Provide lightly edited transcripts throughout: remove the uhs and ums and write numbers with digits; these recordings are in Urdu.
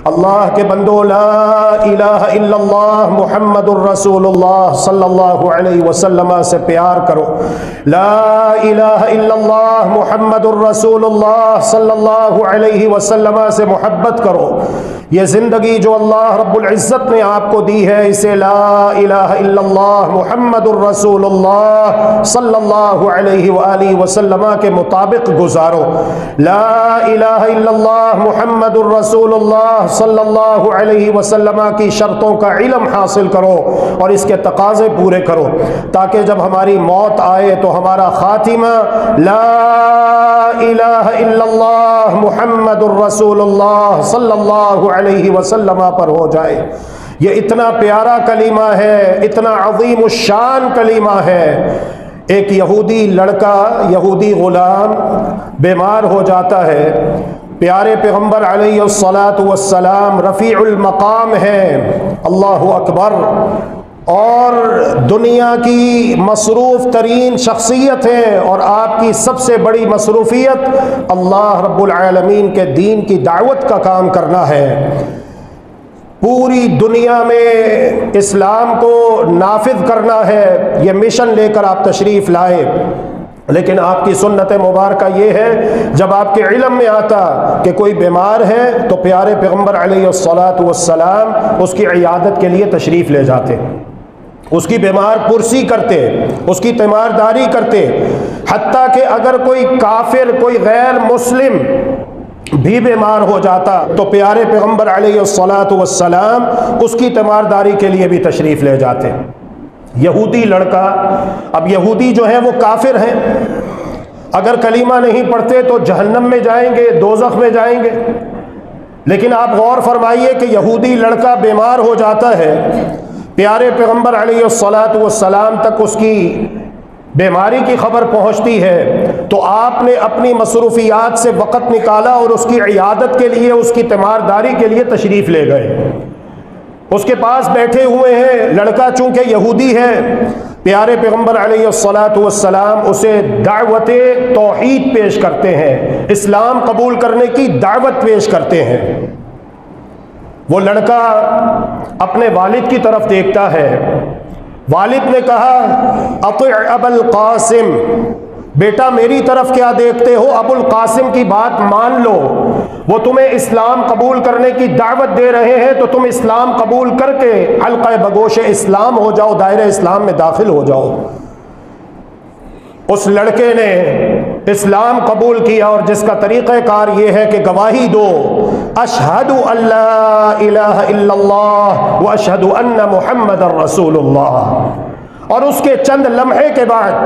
اللہ کے بندو، لا الہ الا اللہ محمد الرسول اللہ صلی اللہ علیہ وسلم سے پیار کرو، لا الہ الا اللہ محمد الرسول اللہ صلی اللہ علیہ وسلم سے محبت کرو۔ یہ زندگی جو اللہ رب العزت نے آپ کو دی ہے، اسے لا الہ الا اللہ محمد الرسول اللہ صلی اللہ علیہ وآلہ وسلم کے مطابق گزارو۔ لا الہ الا اللہ محمد الرسول اللہ صلی اللہ علیہ وسلم کی شرطوں کا علم حاصل کرو اور اس کے تقاضے پورے کرو، تاکہ جب ہماری موت آئے تو ہمارا خاتمہ لا الہ الا اللہ محمد الرسول اللہ صلی اللہ علیہ وسلم پر ہو جائے۔ یہ اتنا پیارا کلمہ ہے، اتنا عظیم الشان کلمہ ہے۔ ایک یہودی لڑکا، یہودی غلام بیمار ہو جاتا ہے، پیارے پیغمبر علیہ الصلاۃ والسلام رفیع المقام ہیں، اللہ اکبر، اور دنیا کی مصروف ترین شخصیت ہیں، اور آپ کی سب سے بڑی مصروفیت اللہ رب العالمین کے دین کی دعوت کا کام کرنا ہے۔ پوری دنیا میں اسلام کو نافذ کرنا ہے، یہ مشن لے کر آپ تشریف لائے۔ لیکن آپ کی سنت مبارکہ یہ ہے، جب آپ کے علم میں آتا کہ کوئی بیمار ہے تو پیارے پیغمبر علیہ الصلاۃ والسلام اس کی عیادت کے لیے تشریف لے جاتے، اس کی بیمار پرسی کرتے، اس کی تیمارداری کرتے، حتیٰ کہ اگر کوئی کافر، کوئی غیر مسلم بھی بیمار ہو جاتا تو پیارے پیغمبر علیہ الصلاۃ والسلام اس کی تیمارداری کے لیے بھی تشریف لے جاتے۔ یہودی لڑکا، اب یہودی جو ہے وہ کافر ہیں، اگر کلمہ نہیں پڑھتے تو جہنم میں جائیں گے، دوزخ میں جائیں گے۔ لیکن آپ غور فرمائیے کہ یہودی لڑکا بیمار ہو جاتا ہے، پیارے پیغمبر علیہ الصلاۃ والسلام تک اس کی بیماری کی خبر پہنچتی ہے، تو آپ نے اپنی مصروفیات سے وقت نکالا اور اس کی عیادت کے لیے، اس کی تیمارداری کے لیے تشریف لے گئے۔ اس کے پاس بیٹھے ہوئے ہیں، لڑکا چونکہ یہودی ہے، پیارے پیغمبر علیہ الصلاۃ والسلام اسے دعوت توحید پیش کرتے ہیں، اسلام قبول کرنے کی دعوت پیش کرتے ہیں۔ وہ لڑکا اپنے والد کی طرف دیکھتا ہے، والد نے کہا اطع ابا القاسم، بیٹا میری طرف کیا دیکھتے ہو، ابو القاسم کی بات مان لو، وہ تمہیں اسلام قبول کرنے کی دعوت دے رہے ہیں تو تم اسلام قبول کر کے حلقہ بگوش اسلام ہو جاؤ، دائرہ اسلام میں داخل ہو جاؤ۔ اس لڑکے نے اسلام قبول کیا، اور جس کا طریقہ کار یہ ہے کہ گواہی دو، اشہد ان لا الہ الا اللہ و اشہد ان محمد الرسول اللہ، اور اس کے چند لمحے کے بعد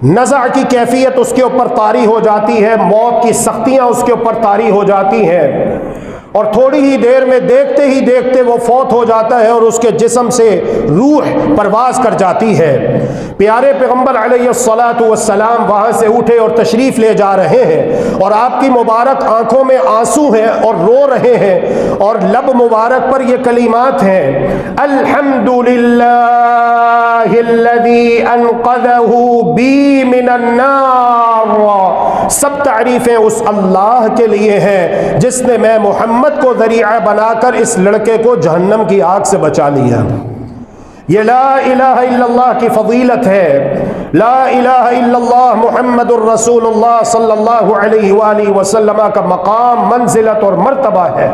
نزع کی کیفیت اس کے اوپر طاری ہو جاتی ہے، موت کی سختیاں اس کے اوپر طاری ہو جاتی ہیں، اور تھوڑی ہی دیر میں دیکھتے ہی دیکھتے وہ فوت ہو جاتا ہے اور اس کے جسم سے روح پرواز کر جاتی ہے۔ پیارے پیغمبر علیہ الصلاۃ والسلام وہاں سے اٹھے اور تشریف لے جا رہے ہیں، اور آپ کی مبارک آنکھوں میں آنسو ہیں اور رو رہے ہیں، اور لب مبارک پر یہ کلمات ہیں، الحمدللہ الذی انقذہ بی من النار، سب تعریفیں اس اللہ کے لیے ہیں جس نے میں محمد کو ذریعہ بنا کر اس لڑکے کو جہنم کی آگ سے بچا لیا۔ یہ لا الہ الا اللہ کی فضیلت ہے، لا الہ الا اللہ محمد الرسول اللہ صلی اللہ علیہ وآلہ وسلم کا مقام، منزلت اور مرتبہ ہے۔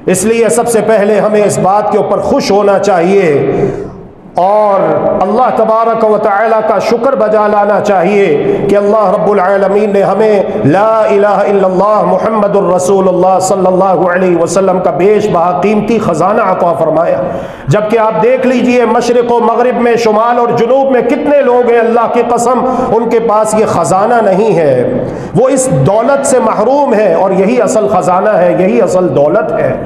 اس لیے سب سے پہلے ہمیں اس بات کے اوپر خوش ہونا چاہیے اور اللہ تبارک و تعالی کا شکر بجا لانا چاہیے کہ اللہ رب العالمین نے ہمیں لا الہ الا اللہ محمد الرسول اللہ صلی اللہ علیہ وسلم کا بیش بہا قیمتی خزانہ عطا فرمایا۔ جبکہ آپ دیکھ لیجئے مشرق و مغرب میں، شمال اور جنوب میں کتنے لوگ ہیں، اللہ کی قسم ان کے پاس یہ خزانہ نہیں ہے، وہ اس دولت سے محروم ہے، اور یہی اصل خزانہ ہے، یہی اصل دولت ہے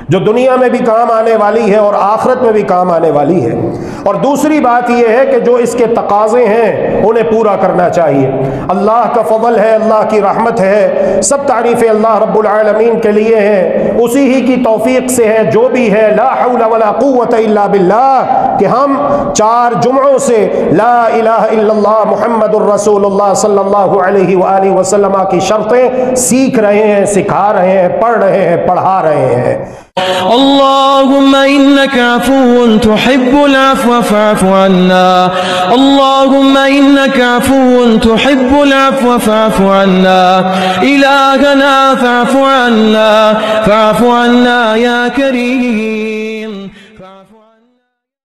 جو دنیا میں بھی کام آنے والی ہے اور آخرت میں بھی کام آنے والی ہے۔ اور دوسری بات یہ ہے کہ جو اس کے تقاضے ہیں انہیں پورا کرنا چاہیے۔ اللہ کا فضل ہے، اللہ کی رحمت ہے، سب تعریفیں اللہ رب العالمین کے لیے ہیں، اسی ہی کی توفیق سے ہے جو بھی ہے۔ لا حول ولا قوت الا باللہ کہ ہم 4 جمعوں سے لا الہ الا اللہ محمد الرسول اللہ صلی اللہ علیہ وآلہ وسلم کی شرطیں سیکھ رہے ہیں، سکھا رہے ہیں، پڑھ رہے ہیں، پڑھا رہے ہیں۔ اللهم إنك عفو تحب العفو فاعف عنا، اللهم إنك عفو تحب العفو فاعف عنا، إلهنا فاعف عنا، فاعف عنا يا كريم۔